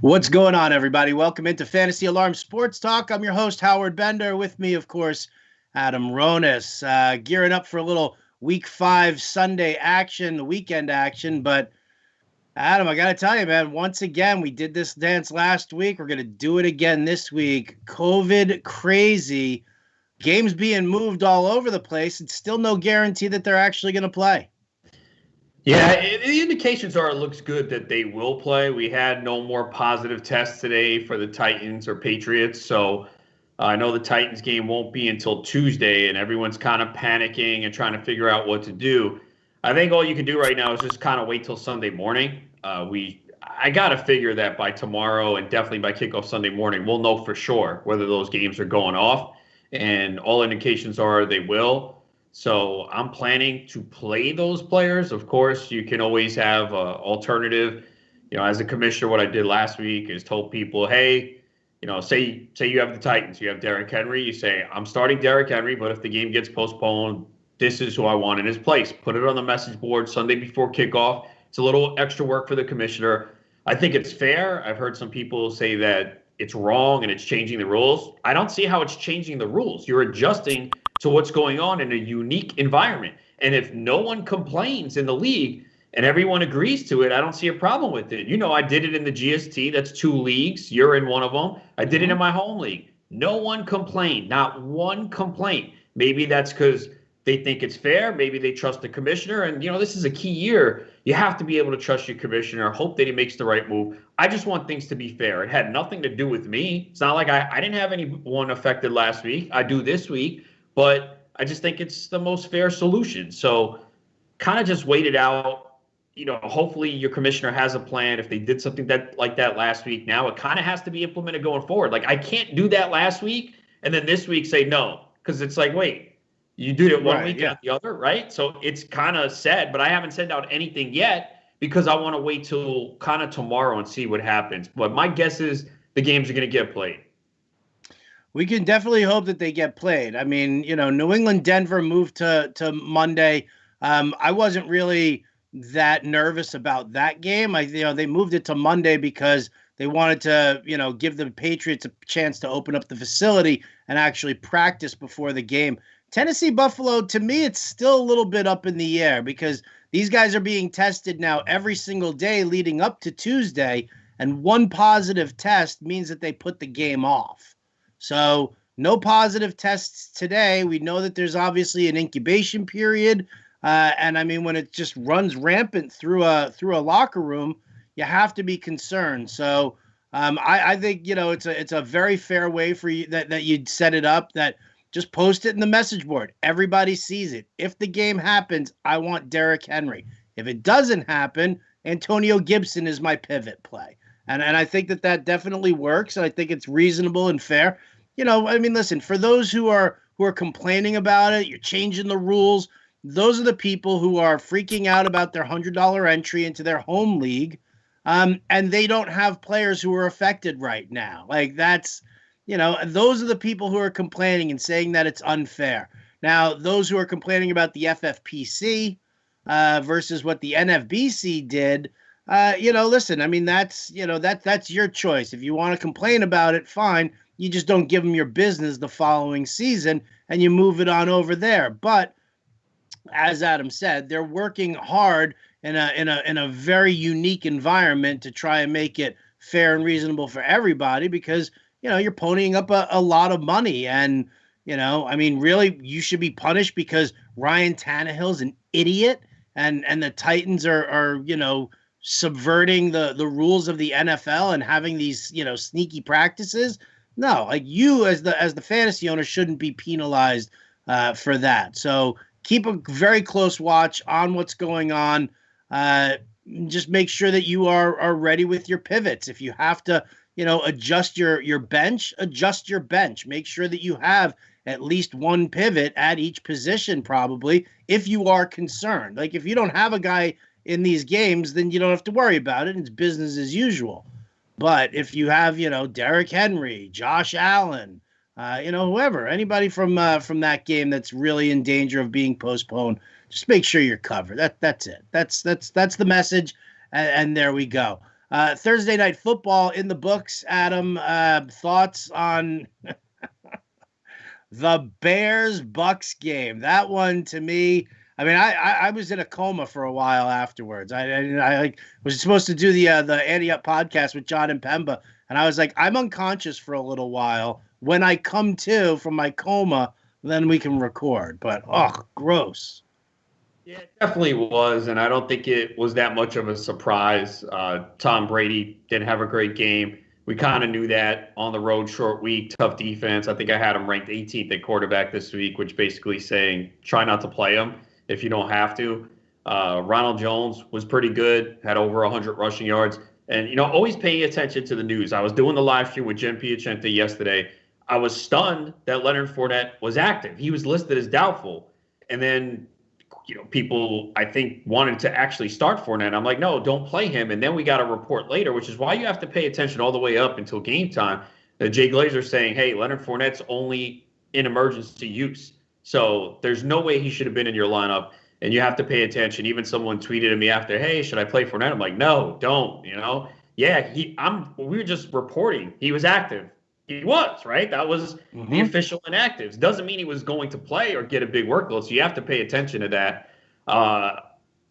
What's going on, everybody? Welcome into Fantasy Alarm Sports Talk. I'm your host, Howard Bender. With me, of course, Adam Ronis. Gearing up for a little Week 5 Sunday action, the weekend action. But, Adam, I got to tell you, man, once again, we did this dance last week. We're going to do it again this week. COVID crazy. Games being moved all over the place. It's still no guarantee that they're actually going to play. Yeah, the indications are it looks good that they will play. We had no more positive tests today for the Titans or Patriots, so I know the Titans game won't be until Tuesday, and everyone's kind of panicking and trying to figure out what to do. I think all you can do right now is just kind of wait till Sunday morning. I got to figure that by tomorrow and definitely by kickoff Sunday morning, we'll know for sure whether those games are going off, and all indications are they will. So I'm planning to play those players. Of course, you can always have an alternative. As a commissioner, what I did last week is told people, hey, say you have the Titans, you have Derrick Henry. You say, I'm starting Derrick Henry, but if the game gets postponed, this is who I want in his place. Put it on the message board Sunday before kickoff. It's a little extra work for the commissioner. I think it's fair. I've heard some people say that it's wrong and it's changing the rules. I don't see how it's changing the rules. You're adjusting to what's going on in a unique environment. And if no one complains in the league and everyone agrees to it, I don't see a problem with it. I did it in the GST. That's 2 leagues. You're in one of them. I did it in my home league. No one complained. Not one complaint. Maybe that's because they think it's fair. Maybe they trust the commissioner. And, this is a key year. You have to be able to trust your commissioner, hope that he makes the right move. I just want things to be fair. It had nothing to do with me. It's not like I didn't have anyone affected last week. I do this week. But I just think it's the most fair solution. So kind of just wait it out. Hopefully your commissioner has a plan. If they did something like that last week, now it kind of has to be implemented going forward. Like I can't do that last week and then this week say no, because it's like, wait, you did it one week and the other, right? So it's kind of sad, but I haven't sent out anything yet because I want to wait till kind of tomorrow and see what happens. But my guess is the games are going to get played. We can definitely hope that they get played. I mean, New England, Denver moved to Monday. I wasn't really that nervous about that game. They moved it to Monday because they wanted to, give the Patriots a chance to open up the facility and actually practice before the game. Tennessee, Buffalo, to me, it's still a little bit up in the air because these guys are being tested now every single day leading up to Tuesday, and one positive test means that they put the game off. So no positive tests today. We know that there's obviously an incubation period. And I mean, when it just runs rampant through a locker room, you have to be concerned. So I think, it's a very fair way for you that you'd set it up, that just post it in the message board. Everybody sees it. If the game happens, I want Derrick Henry. If it doesn't happen, Antonio Gibson is my pivot play. And I think that definitely works. And I think it's reasonable and fair. Listen, for those who are complaining about it, you're changing the rules. Those are the people who are freaking out about their $100 entry into their home league. And they don't have players who are affected right now. Like those are the people who are complaining and saying that it's unfair. Now, those who are complaining about the FFPC versus what the NFBC did, listen, I mean, that's your choice. If you want to complain about it, fine. You just don't give them your business the following season and you move it on over there. But as Adam said, they're working hard in a very unique environment to try and make it fair and reasonable for everybody because, you're ponying up a lot of money. And, really, you should be punished because Ryan Tannehill's an idiot and the Titans are subverting the rules of the NFL and having these, sneaky practices. No, like you as the fantasy owner shouldn't be penalized for that. So keep a very close watch on what's going on. Just make sure that you are ready with your pivots. If you have to, adjust your bench, adjust your bench. Make sure that you have at least one pivot at each position, probably, if you are concerned. Like if you don't have a guy in these games, then you don't have to worry about it. It's business as usual. But if you have, Derrick Henry, Josh Allen, whoever, anybody from that game that's really in danger of being postponed, just make sure you're covered. That's it. That's the message. And there we go. Thursday night football in the books. Adam, thoughts on the Bears-Bucks game? That one, to me, I mean, I was in a coma for a while afterwards. I like was supposed to do the Andy Up podcast with John and Pemba, and I was like, I'm unconscious for a little while. When I come to from my coma, then we can record. But gross. Yeah, it definitely was, and I don't think it was that much of a surprise. Tom Brady didn't have a great game. We kind of knew that on the road, short week, tough defense. I think I had him ranked 18th at quarterback this week, which basically saying try not to play him if you don't have to. Ronald Jones was pretty good, had over 100 rushing yards. And, always paying attention to the news. I was doing the live stream with Jen Piacente yesterday. I was stunned that Leonard Fournette was active. He was listed as doubtful. And then, people, I think, wanted to actually start Fournette. I'm like, no, don't play him. And then we got a report later, which is why you have to pay attention all the way up until game time. Jay Glazer saying, hey, Leonard Fournette's only in emergency use. So there's no way he should have been in your lineup. And you have to pay attention. Even someone tweeted at me after, hey, should I play Fournette? I'm like, no, don't, Yeah, we were just reporting he was active. He was, right? That was the official inactives. Doesn't mean he was going to play or get a big workload. So you have to pay attention to that.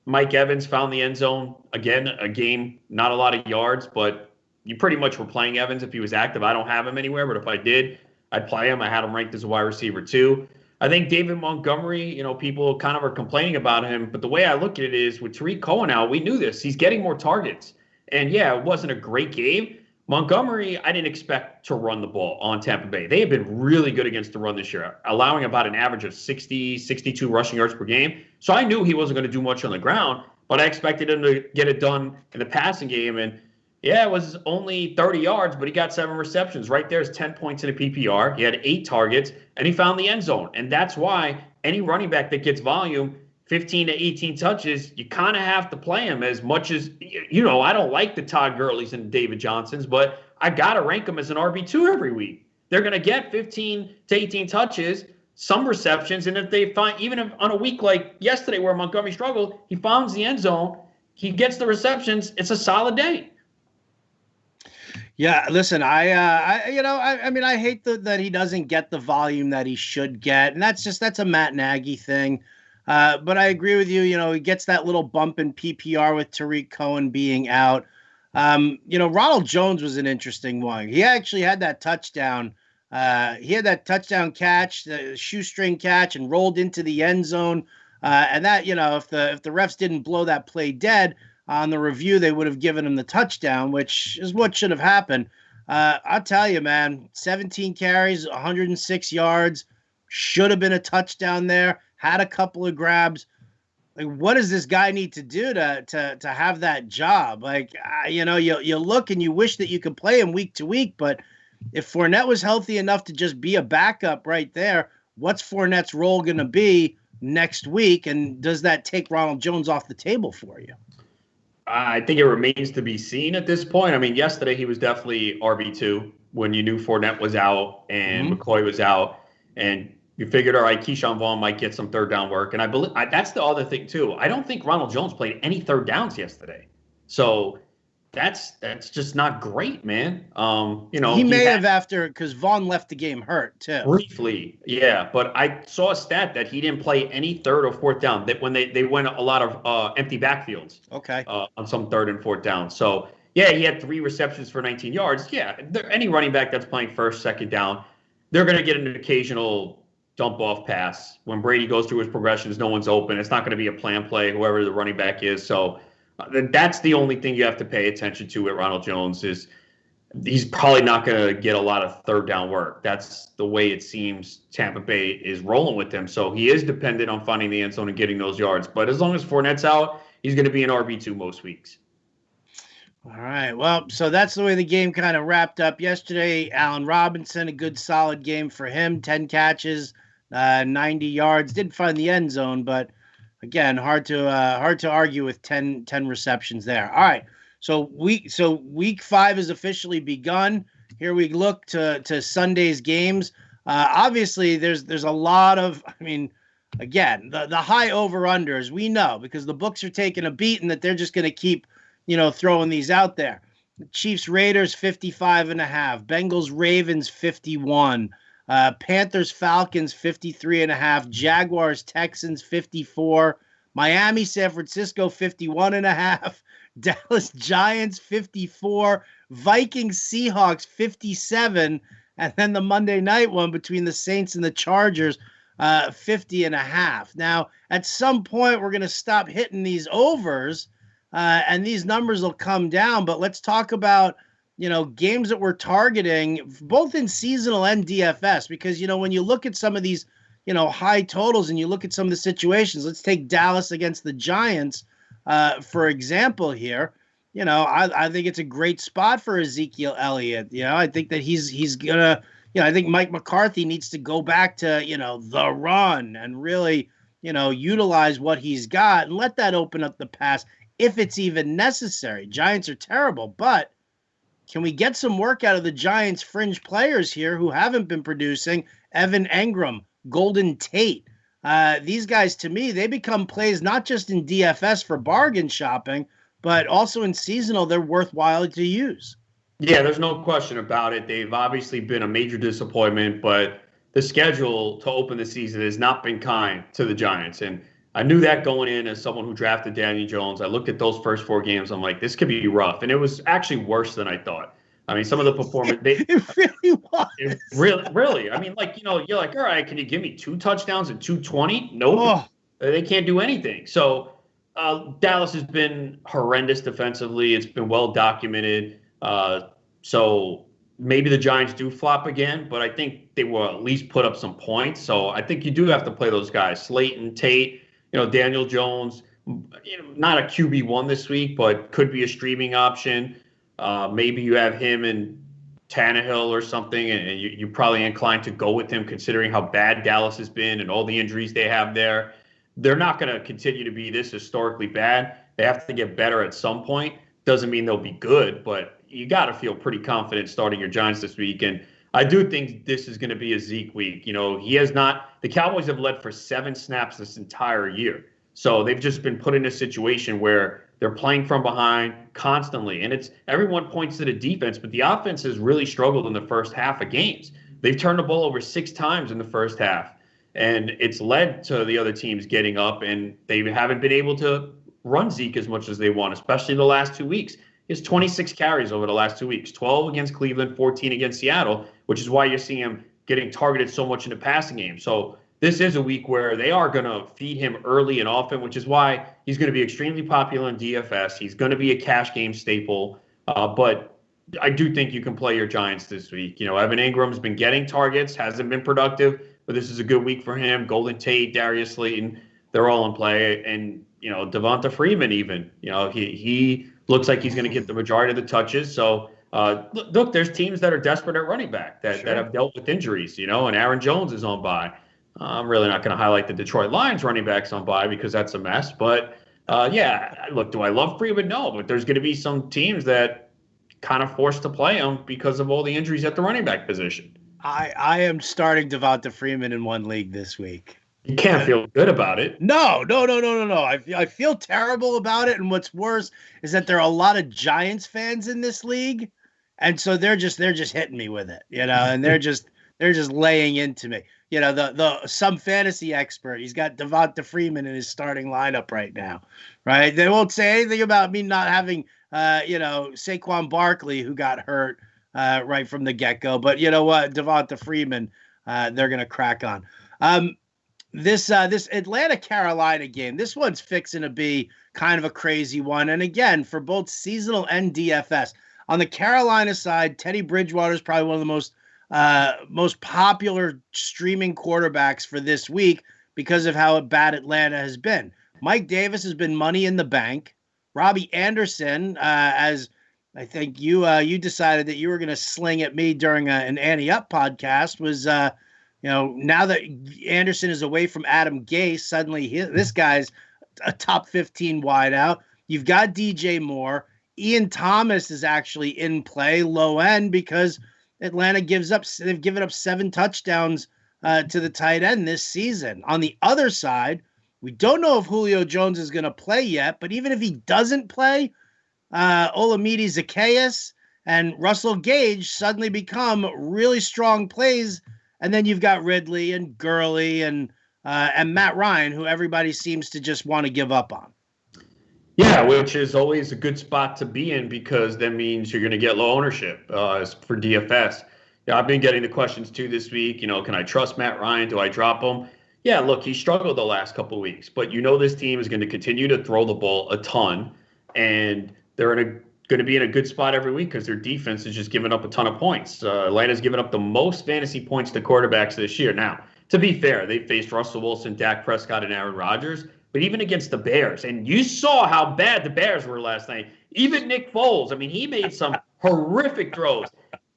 Mike Evans found the end zone. Again, a game, not a lot of yards, but you pretty much were playing Evans if he was active. I don't have him anywhere, but if I did, I'd play him. I had him ranked as a wide receiver too. I think David Montgomery, people kind of are complaining about him, but the way I look at it is with Tariq Cohen out, we knew this. He's getting more targets. And yeah, it wasn't a great game. Montgomery, I didn't expect to run the ball on Tampa Bay. They have been really good against the run this year, allowing about an average of 60, 62 rushing yards per game. So I knew he wasn't going to do much on the ground, but I expected him to get it done in the passing game. And yeah, it was only 30 yards, but he got 7 receptions. Right there is 10 points in a PPR. He had 8 targets, and he found the end zone. And that's why any running back that gets volume, 15 to 18 touches, you kind of have to play him as much as, I don't like the Todd Gurley's and David Johnsons, but I got to rank him as an RB2 every week. They're going to get 15 to 18 touches, some receptions, and if they find, even if on a week like yesterday where Montgomery struggled, he finds the end zone, he gets the receptions, it's a solid day. Yeah, listen, I hate that he doesn't get the volume that he should get, and that's a Matt Nagy thing. But I agree with you. He gets that little bump in PPR with Tariq Cohen being out. Ronald Jones was an interesting one. He actually had that touchdown. He had that touchdown catch, the shoestring catch, and rolled into the end zone. And that, if the refs didn't blow that play dead on the review, they would have given him the touchdown, which is what should have happened. I'll tell you, man, 17 carries, 106 yards, should have been a touchdown there. Had a couple of grabs. Like, what does this guy need to do to have that job? Like, you look and you wish that you could play him week to week, but if Fournette was healthy enough to just be a backup right there, what's Fournette's role going to be next week? And does that take Ronald Jones off the table for you? I think it remains to be seen at this point. I mean, yesterday he was definitely RB2 when you knew Fournette was out and McCoy was out, and you figured, all right, Keyshawn Vaughn might get some third down work. And I believe that's the other thing too. I don't think Ronald Jones played any third downs yesterday. So that's just not great, man. He may have after, because Vaughn left the game hurt too. Briefly, yeah. But I saw a stat that he didn't play any third or fourth down. That when they went a lot of empty backfields. Okay. On some third and fourth down. So yeah, he had 3 receptions for 19 yards. Yeah, any running back that's playing first, second down, they're going to get an occasional dump off pass. When Brady goes through his progressions, no one's open. It's not going to be a plan play, whoever the running back is. So that's the only thing you have to pay attention to at Ronald Jones is he's probably not going to get a lot of third down work. That's the way it seems Tampa Bay is rolling with him. So he is dependent on finding the end zone and getting those yards. But as long as Fournette's out, he's going to be an RB2 most weeks. All right. Well, so that's the way the game kind of wrapped up yesterday. Allen Robinson, a good solid game for him. 10 catches, 90 yards. Didn't find the end zone, but again, hard to argue with 10 receptions there. All right. So week 5 has officially begun. Here we look to Sunday's games. Obviously, there's a lot of, again, the high over-unders, we know, because the books are taking a beat and that they're just going to keep throwing these out there. Chiefs Raiders 55.5. Bengals Ravens 51. Panthers Falcons 53.5. Jaguars Texans 54. Miami San Francisco 51.5. Dallas Giants 54. Vikings Seahawks 57. And then the Monday night one between the Saints and the Chargers 50.5. Now, at some point, we're going to stop hitting these overs. And these numbers will come down, but let's talk about, games that we're targeting both in seasonal and DFS, because, when you look at some of these, high totals and you look at some of the situations, let's take Dallas against the Giants, for example here. I think it's a great spot for Ezekiel Elliott. I think that he's gonna, I think Mike McCarthy needs to go back to, the run and really, utilize what he's got and let that open up the pass if it's even necessary. Giants are terrible, but can we get some work out of the Giants' fringe players here who haven't been producing? Evan Engram, Golden Tate. These guys, to me, they become plays not just in DFS for bargain shopping, but also in seasonal, they're worthwhile to use. Yeah, there's no question about it. They've obviously been a major disappointment, but the schedule to open the season has not been kind to the Giants. And I knew that going in as someone who drafted Daniel Jones. I looked at those first 4 games. I'm like, this could be rough. And it was actually worse than I thought. I mean, some of the performance. It really was. It really. I mean, you're like, all right, can you give me 2 touchdowns and 220? Nope. Oh. They can't do anything. So Dallas has been horrendous defensively. It's been well documented. So maybe the Giants do flop again, but I think they will at least put up some points. So I think you do have to play those guys. Slayton, Tate. Daniel Jones, not a QB1 this week, but could be a streaming option. Maybe you have him and Tannehill or something, and you're probably inclined to go with him considering how bad Dallas has been and all the injuries they have there. They're not going to continue to be this historically bad. They have to get better at some point. Doesn't mean they'll be good, but you got to feel pretty confident starting your Giants this week. And I do think this is going to be a Zeke week. He has not – the Cowboys have led for 7 snaps this entire year. So they've just been put in a situation where they're playing from behind constantly. And it's – everyone points to the defense, but the offense has really struggled in the first half of games. They've turned the ball over 6 times in the first half. And it's led to the other teams getting up, and they haven't been able to run Zeke as much as they want, especially the last 2 weeks. He has 26 carries over the last 2 weeks, 12 against Cleveland, 14 against Seattle, which is why you're seeing him getting targeted so much in the passing game. So this is a week where they are going to feed him early and often, which is why he's going to be extremely popular in DFS. He's going to be a cash game staple. But I do think you can play your Giants this week. Evan Ingram's been getting targets, hasn't been productive, but this is a good week for him. Golden Tate, Darius Slayton, they're all in play. And, Devonta Freeman even, he looks like he's going to get the majority of the touches. So, look, there's teams that are desperate at running back that have dealt with injuries, and Aaron Jones is on bye. I'm really not going to highlight the Detroit Lions running backs on bye because that's a mess. But, look, do I love Freeman? No, but there's going to be some teams that kind of forced to play him because of all the injuries at the running back position. I am starting Devonta Freeman in one league this week. You can't feel good about it. No. I feel terrible about it. And what's worse is that there are a lot of Giants fans in this league. And so they're just hitting me with it, and they're just laying into me. Some fantasy expert, he's got Devonta Freeman in his starting lineup right now, right? They won't say anything about me not having, Saquon Barkley, who got hurt right from the get-go. But you know what? Devonta Freeman, they're going to crack on. This Atlanta-Carolina game, this one's fixing to be kind of a crazy one. And again, for both seasonal and DFS. On the Carolina side, Teddy Bridgewater is probably one of the most popular streaming quarterbacks for this week because of how bad Atlanta has been. Mike Davis has been money in the bank. Robbie Anderson, as I think you decided that you were going to sling at me during an Annie Up podcast, was now that Anderson is away from Adam Gase, suddenly this guy's a top 15 wideout. You've got DJ Moore. Ian Thomas is actually in play low end because Atlanta they've given up 7 touchdowns to the tight end this season. On the other side, we don't know if Julio Jones is going to play yet, but even if he doesn't play, Olamide Zacchaeus and Russell Gage suddenly become really strong plays. And then you've got Ridley and Gurley and Matt Ryan, who everybody seems to just want to give up on. Yeah, which is always a good spot to be in because that means you're going to get low ownership for DFS. Yeah, I've been getting the questions too this week. Can I trust Matt Ryan? Do I drop him? Yeah, look, he struggled the last couple of weeks, but this team is going to continue to throw the ball a ton, and they're going to be in a good spot every week because their defense is just giving up a ton of points. Atlanta's given up the most fantasy points to quarterbacks this year. Now, to be fair, they faced Russell Wilson, Dak Prescott, and Aaron Rodgers. But even against the Bears, and you saw how bad the Bears were last night. Even Nick Foles, he made some horrific throws.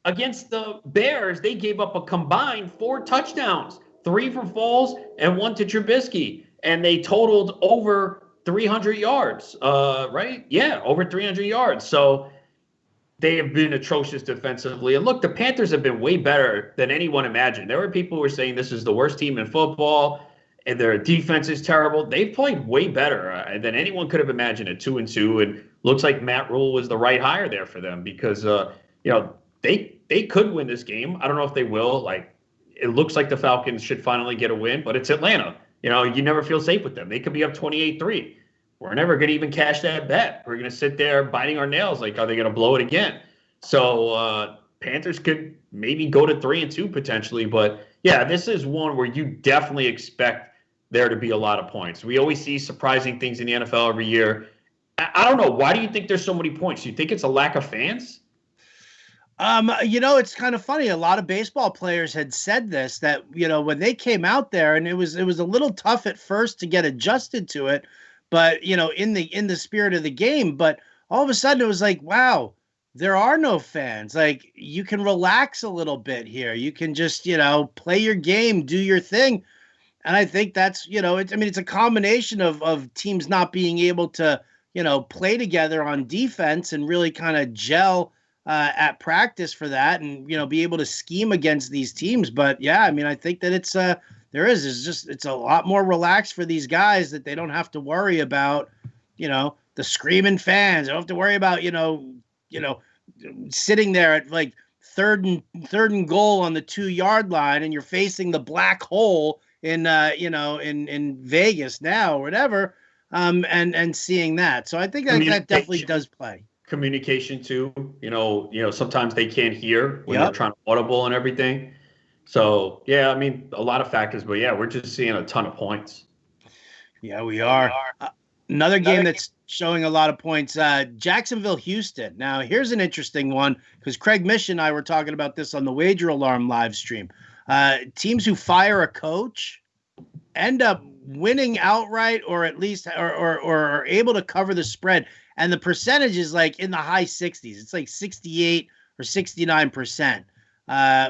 Against the Bears, they gave up a combined 4 touchdowns, 3 for Foles and 1 to Trubisky. And they totaled over 300 yards, right? Yeah, over 300 yards. So they have been atrocious defensively. And look, the Panthers have been way better than anyone imagined. There were people who were saying this is the worst team in football and their defense is terrible. They've played way better than anyone could have imagined at 2-2. And looks like Matt Rule was the right hire there for them because, they could win this game. I don't know if they will. It looks like the Falcons should finally get a win, but it's Atlanta. You never feel safe with them. They could be up 28-3. We're never going to even cash that bet. We're going to sit there biting our nails are they going to blow it again? So Panthers could maybe go to 3-2 potentially. But, yeah, this is one where you definitely expect there to be a lot of points. We always see surprising things in the NFL every year. I don't know. Why do you think there's so many points? Do you think it's a lack of fans? It's kind of funny. A lot of baseball players had said this, that, when they came out there, and it was a little tough at first to get adjusted to it, but, in the spirit of the game, but all of a sudden it was like, wow, there are no fans. Like, you can relax a little bit here. You can just, play your game, do your thing. And I think that's, it's a combination of teams not being able to, play together on defense and really kind of gel at practice for that and, be able to scheme against these teams. But yeah, I think that it's it's a lot more relaxed for these guys that they don't have to worry about, the screaming fans. They don't have to worry about, sitting there at like third and goal on the 2-yard line and you're facing the black hole in Vegas now or whatever, and seeing that. So I think that definitely does play. Communication too, sometimes they can't hear when they're trying to audible and everything. So yeah, a lot of factors, but yeah, we're just seeing a ton of points. Yeah, we are. Another game that's showing a lot of points, Jacksonville, Houston. Now here's an interesting one because Craig Mish and I were talking about this on the Wager Alarm live stream. Teams who fire a coach end up winning outright, or at least or are able to cover the spread. And the percentage is like in the high 60s. It's like 68 or 69%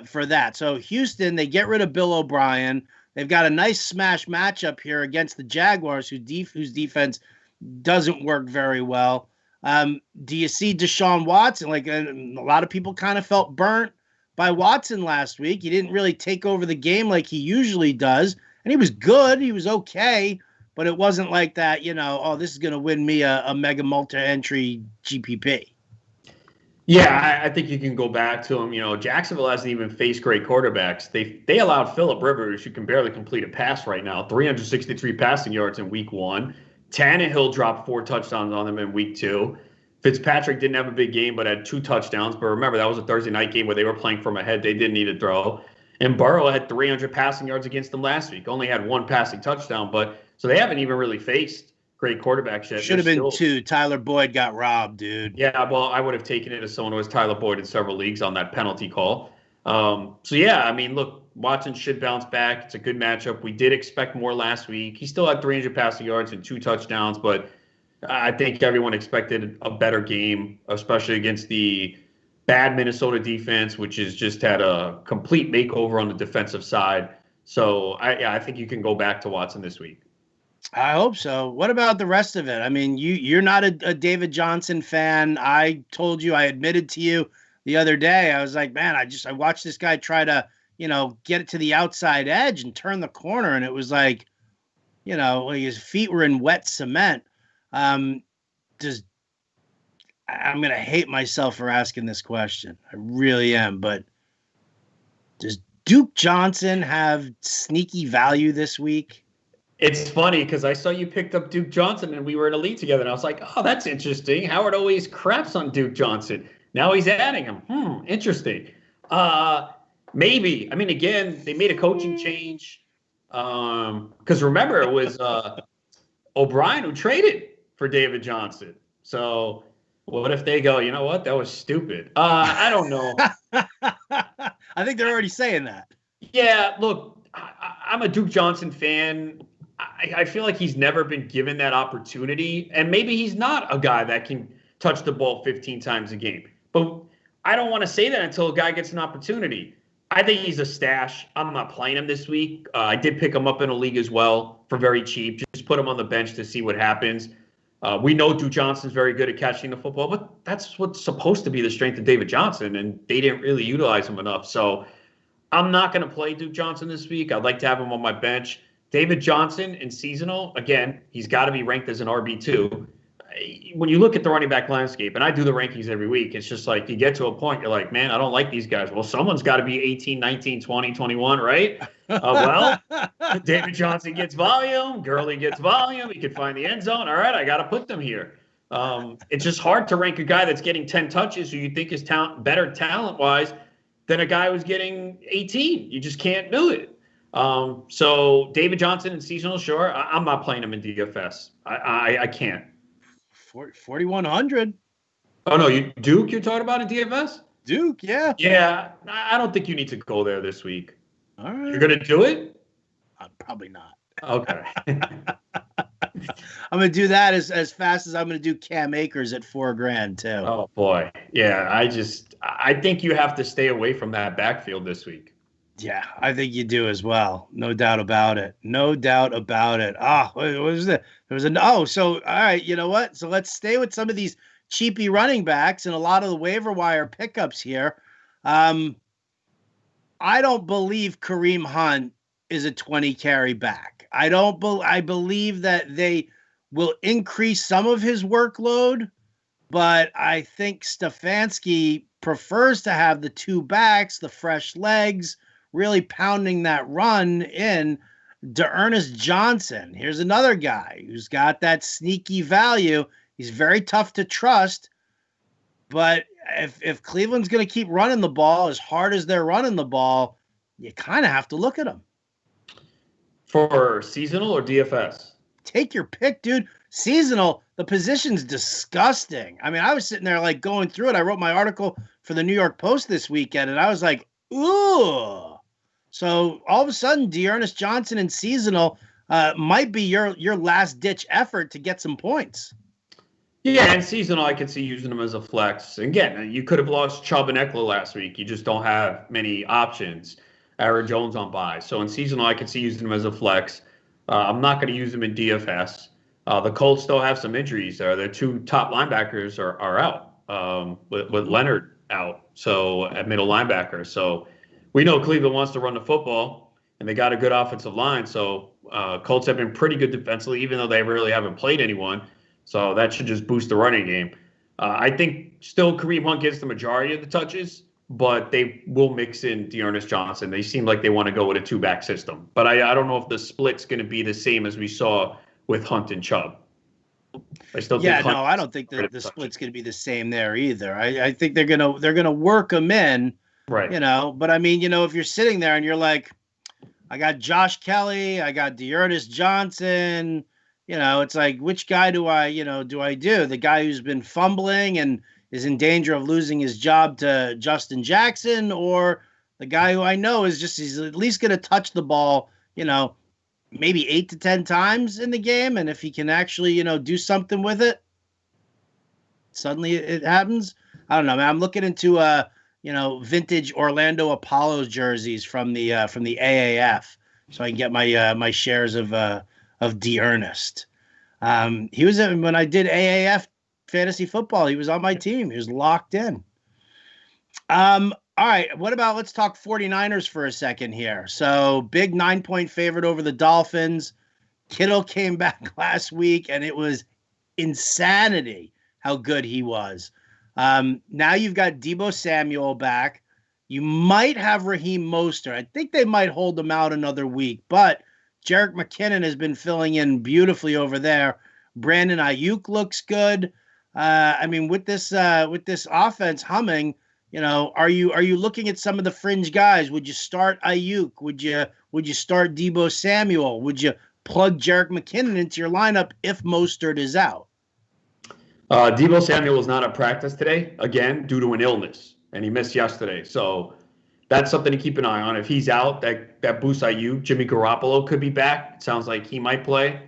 for that. So Houston, they get rid of Bill O'Brien. They've got a nice smash matchup here against the Jaguars, whose defense doesn't work very well. Do you see Desean Watson? Like a lot of people kind of felt burnt by Watson last week. He didn't really take over the game like he usually does. And he was good. He was okay. But it wasn't like that, this is going to win me a mega multi-entry GPP. Yeah, I think you can go back to him. Jacksonville hasn't even faced great quarterbacks. They allowed Phillip Rivers, who can barely complete a pass right now, 363 passing yards in week 1. Tannehill dropped 4 touchdowns on them in week 2. Fitzpatrick didn't have a big game, but had 2 touchdowns. But remember, that was a Thursday night game where they were playing from ahead. They didn't need to throw. And Burrow had 300 passing yards against them last week. Only had 1 passing touchdown, so they haven't even really faced great quarterbacks yet. Should have been 2. Tyler Boyd got robbed, dude. Yeah, well, I would have taken it as someone who was Tyler Boyd in several leagues on that penalty call. Look, Watson should bounce back. It's a good matchup. We did expect more last week. He still had 300 passing yards and 2 touchdowns, but I think everyone expected a better game, especially against the bad Minnesota defense, which has just had a complete makeover on the defensive side. So I think you can go back to Watson this week. I hope so. What about the rest of it? You're not a David Johnson fan. I admitted to you the other day, I was like, man, I watched this guy try to, get it to the outside edge and turn the corner. And it was like, his feet were in wet cement. I'm going to hate myself for asking this question. I really am. But does Duke Johnson have sneaky value this week? It's funny because I saw you picked up Duke Johnson and we were in a league together, and I was like, oh, that's interesting. Howard always craps on Duke Johnson. Now he's adding him. Interesting. Maybe. I mean, again, they made a coaching change. Because remember, it was O'Brien who traded for David Johnson. So what if they go, you know what? That was stupid. I don't know. I think they're already saying that. Yeah, look, I'm a Duke Johnson fan. I feel like he's never been given that opportunity, and maybe he's not a guy that can touch the ball 15 times a game. But I don't want to say that until a guy gets an opportunity. I think he's a stash. I'm not playing him this week. I did pick him up in a league as well for very cheap. Just put him on the bench to see what happens. We know Duke Johnson's very good at catching the football, but that's what's supposed to be the strength of David Johnson, and they didn't really utilize him enough. So I'm not going to play Duke Johnson this week. I'd like to have him on my bench. David Johnson in seasonal, again, he's got to be ranked as an RB2. When you look at the running back landscape, and I do the rankings every week, it's just like you get to a point, you're like, man, I don't like these guys. Well, someone's got to be 18, 19, 20, 21, right? Well, David Johnson gets volume. Gurley gets volume. He can find the end zone. All right, I got to put them here. It's just hard to rank a guy that's getting 10 touches who you think is better talent-wise than a guy who's getting 18. You just can't do it. So David Johnson in seasonal, sure. I'm not playing him in DFS. I can't. 4,100. Oh, no, Duke you're talking about in DFS? Duke, yeah. Yeah, I don't think you need to go there this week. All right. You're going to do it? Probably not. Okay. I'm going to do that as fast as I'm going to do Cam Akers at $4,000 too. Oh, boy. Yeah, I think you have to stay away from that backfield this week. Yeah, I think you do as well. No doubt about it. No doubt about it. What was it? There was so all right, you know what? So let's stay with some of these cheapy running backs and a lot of the waiver wire pickups here. I don't believe Kareem Hunt is a 20 carry back. I believe that they will increase some of his workload, but I think Stefanski prefers to have the two backs, the fresh legs, really pounding that run in. Dearness Johnson. Here's another guy who's got that sneaky value. He's very tough to trust, but if Cleveland's going to keep running the ball as hard as they're running the ball, you kind of have to look at them. For seasonal or DFS? Take your pick, dude. Seasonal, the position's disgusting. I mean, I was sitting there like going through it. I wrote my article for the New York Post this weekend, and I was like, ooh. So all of a sudden, Dearness Johnson in seasonal might be your last-ditch effort to get some points. Yeah, and seasonal, I could see using them as a flex. Again, you could have lost Chubb and Eckler last week. You just don't have many options. Aaron Jones on bye. So in seasonal, I could see using them as a flex. I'm not going to use them in DFS. The Colts still have some injuries there. Their two top linebackers are out, with Leonard out, so at middle linebacker. So we know Cleveland wants to run the football, and they got a good offensive line. So Colts have been pretty good defensively, even though they really haven't played anyone. So that should just boost the running game. I think still Kareem Hunt gets the majority of the touches, but they will mix in Dearness Johnson. They seem like they want to go with a two-back system. But I don't know if the split's going to be the same as we saw with Hunt and Chubb. I don't think the split's going to be the same there either. I think they're gonna work them in. Right. But I mean, if you're sitting there and you're like, I got Josh Kelly, I got Dearness Johnson, it's like, which guy do I do? The guy who's been fumbling and is in danger of losing his job to Justin Jackson, or the guy who I know he's at least going to touch the ball, maybe 8 to 10 times in the game. And if he can actually, do something with it, suddenly it happens. I don't know, man. I'm looking into, vintage Orlando Apollo jerseys from the AAF, so I can get my shares of Dearnest. He was when I did AAF fantasy football. He was on my team. He was locked in. All right. Let's talk 49ers for a second here. So big 9-point favorite over the Dolphins. Kittle came back last week and it was insanity how good he was. Now you've got Deebo Samuel back. You might have Raheem Mostert. I think they might hold him out another week, but Jerick McKinnon has been filling in beautifully over there. Brandon Ayuk looks good. I mean, with this offense humming, are you looking at some of the fringe guys? Would you start Ayuk? Would you start Deebo Samuel? Would you plug Jerick McKinnon into your lineup if Mostert is out? Deebo Samuel is not at practice today, again, due to an illness, and he missed yesterday. So that's something to keep an eye on. If he's out, that boosts Ayuk. Jimmy Garoppolo could be back. It sounds like he might play.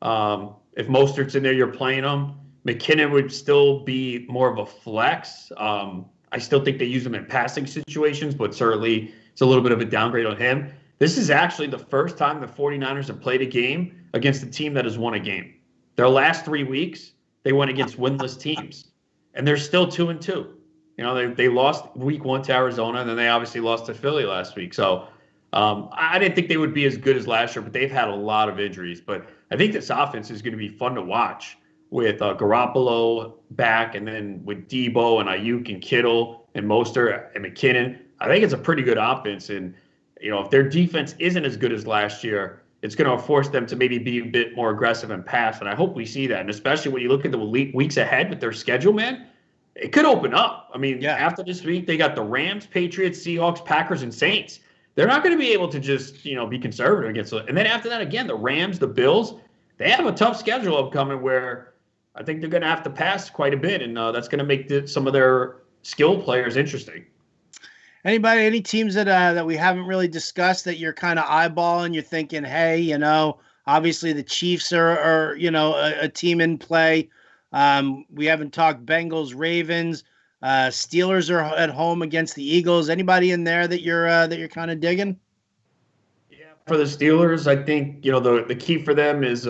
If Mostert's in there, you're playing him. McKinnon would still be more of a flex. I still think they use him in passing situations, but certainly it's a little bit of a downgrade on him. This is actually the first time the 49ers have played a game against a team that has won a game. Their last 3 weeks, they went against winless teams, and they're still 2-2. They lost week 1 to Arizona, and then they obviously lost to Philly last week. So I didn't think they would be as good as last year, but they've had a lot of injuries. But I think this offense is going to be fun to watch with Garoppolo back, and then with Deebo and Ayuk and Kittle and Mostert and McKinnon. I think it's a pretty good offense. And, if their defense isn't as good as last year, it's going to force them to maybe be a bit more aggressive and pass. And I hope we see that. And especially when you look at the weeks ahead with their schedule, man, it could open up. I mean, After this week, they got the Rams, Patriots, Seahawks, Packers, and Saints. They're not going to be able to just, be conservative against it. And then after that, again, the Rams, the Bills, they have a tough schedule upcoming where I think they're going to have to pass quite a bit. And that's going to make some of their skill players interesting. Any teams that we haven't really discussed that you're kind of eyeballing? You're thinking, hey, obviously the Chiefs are a team in play. We haven't talked Bengals, Ravens, Steelers are at home against the Eagles. Anybody in there that you're kind of digging? Yeah, for the Steelers, I think the key for them is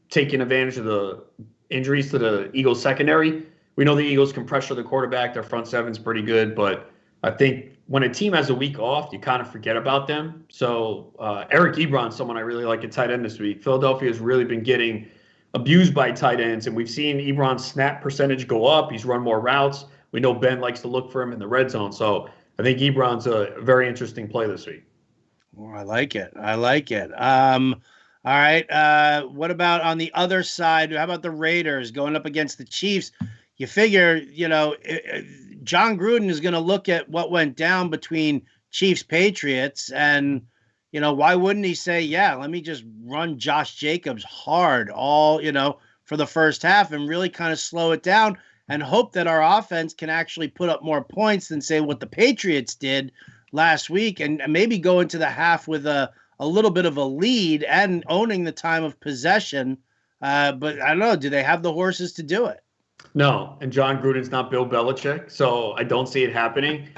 taking advantage of the injuries to the Eagles secondary. We know the Eagles can pressure the quarterback. Their front seven's pretty good, but I think when a team has a week off, you kind of forget about them. So Eric Ebron, someone I really like at tight end this week. Philadelphia has really been getting abused by tight ends, and we've seen Ebron's snap percentage go up. He's run more routes. We know Ben likes to look for him in the red zone. So I think Ebron's a very interesting play this week. Oh, I like it. All right. What about on the other side? How about the Raiders going up against the Chiefs? You figure, John Gruden is going to look at what went down between Chiefs Patriots, and why wouldn't he say, yeah, let me just run Josh Jacobs hard all for the first half and really kind of slow it down and hope that our offense can actually put up more points than say what the Patriots did last week, and maybe go into the half with a little bit of a lead and owning the time of possession. But I don't know, do they have the horses to do it? No, and John Gruden's not Bill Belichick, so I don't see it happening.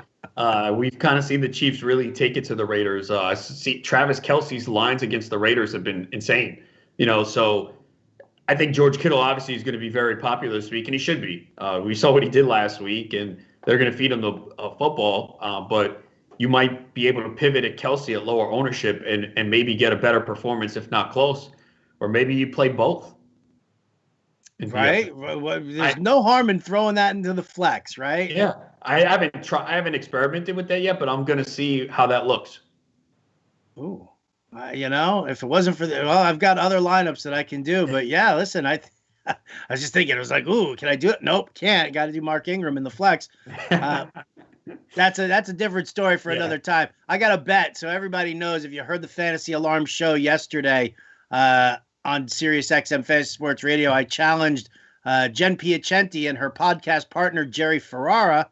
We've kind of seen the Chiefs really take it to the Raiders. See Travis Kelce's lines against the Raiders have been insane. So I think George Kittle obviously is going to be very popular this week, and he should be. We saw what he did last week, and they're going to feed him the football. But you might be able to pivot at Kelce at lower ownership and maybe get a better performance, if not close. Or maybe you play both. Right? There's no harm in throwing that into the flex, right? Yeah. I haven't experimented with that yet, but I'm going to see how that looks. Ooh. If it wasn't for I've got other lineups that I can do, but yeah, listen, I was just thinking, it was like, ooh, can I do it? Nope, can't. Got to do Mark Ingram in the flex. That's a different story for another time. I got a bet, so everybody knows. If you heard the Fantasy Alarm show yesterday on Sirius XM Fantasy Sports Radio, I challenged Jen Piacenti and her podcast partner Jerry Ferrara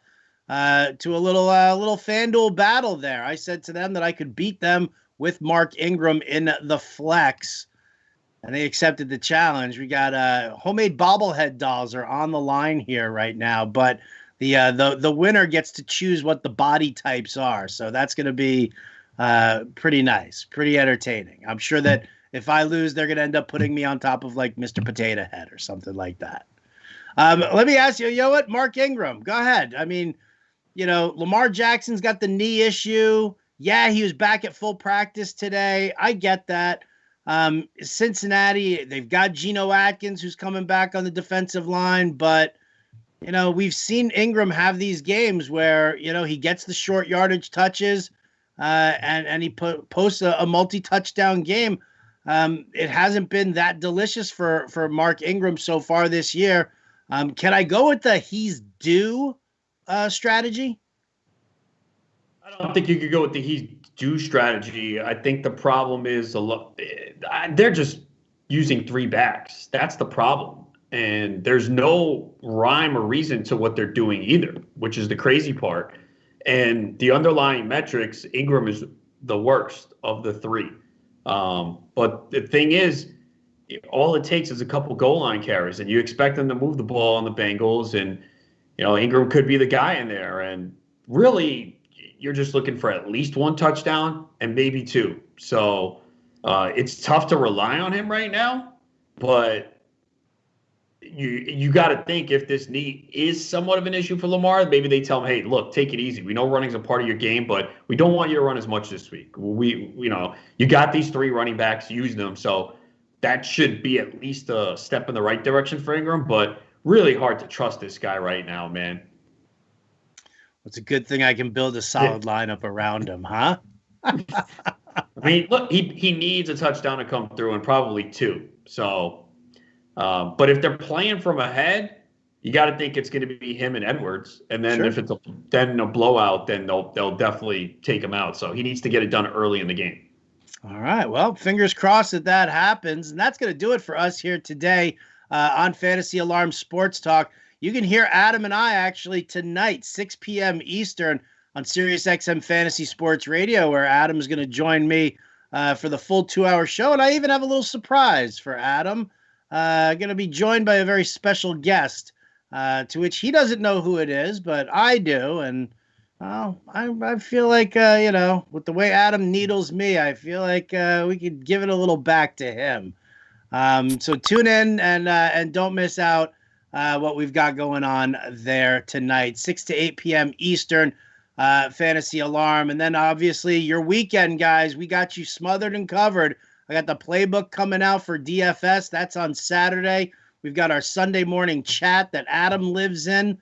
to a little FanDuel battle there. I said to them that I could beat them with Mark Ingram in the flex, and they accepted the challenge. We got homemade bobblehead dolls are on the line here right now, but the winner gets to choose what the body types are. So that's going to be pretty nice, pretty entertaining. I'm sure that if I lose, they're going to end up putting me on top of like Mr. Potato Head or something like that. Let me ask you, what? Mark Ingram, go ahead. I mean, Lamar Jackson's got the knee issue. Yeah, he was back at full practice today. I get that. Cincinnati, they've got Geno Atkins who's coming back on the defensive line, but we've seen Ingram have these games where, he gets the short yardage touches and he posts a multi-touchdown game. It hasn't been that delicious for Mark Ingram so far this year. Can I go with the he's due strategy? I don't think you could go with the he's due strategy. I think the problem is they're just using 3 backs. That's the problem. And there's no rhyme or reason to what they're doing either, which is the crazy part. And the underlying metrics, Ingram is the worst of the 3. But the thing is, all it takes is a couple goal line carries, and you expect them to move the ball on the Bengals. And, Ingram could be the guy in there. And really, you're just looking for at least 1 touchdown and maybe 2. So it's tough to rely on him right now. But you got to think, if this knee is somewhat of an issue for Lamar, maybe they tell him, hey, look, take it easy. We know running's a part of your game, but we don't want you to run as much this week. You got these 3 running backs, use them. So that should be at least a step in the right direction for Ingram, but really hard to trust this guy right now, man. It's a good thing I can build a solid lineup around him, huh? I mean, look, he needs a touchdown to come through, and probably 2. So, but if they're playing from ahead, you got to think it's going to be him and Edwards. And then if it's a blowout, then they'll definitely take him out. So he needs to get it done early in the game. All right. Well, fingers crossed that happens. And that's going to do it for us here today on Fantasy Alarm Sports Talk. You can hear Adam and I actually tonight, 6 p.m. Eastern on SiriusXM Fantasy Sports Radio, where Adam's going to join me for the full 2-hour show. And I even have a little surprise for Adam. Going to be joined by a very special guest, to which he doesn't know who it is, but I do. And I feel like, with the way Adam needles me, I feel like we could give it a little back to him. So tune in and don't miss out what we've got going on there tonight, 6 to 8 p.m. Eastern, Fantasy Alarm. And then obviously your weekend, guys, we got you smothered and covered. I got the playbook coming out for DFS. That's on Saturday. We've got our Sunday morning chat that Adam lives in.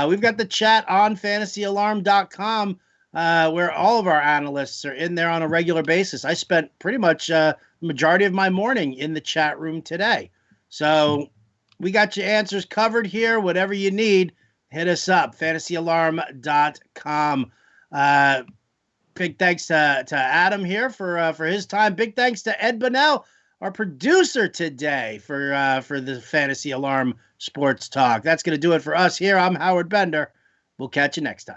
We've got the chat on fantasyalarm.com where all of our analysts are in there on a regular basis. I spent pretty much the majority of my morning in the chat room today. So we got your answers covered here. Whatever you need, hit us up, fantasyalarm.com. Big thanks to Adam here for his time. Big thanks to Ed Bunnell, our producer today, for the Fantasy Alarm Sports Talk. That's going to do it for us here. I'm Howard Bender. We'll catch you next time.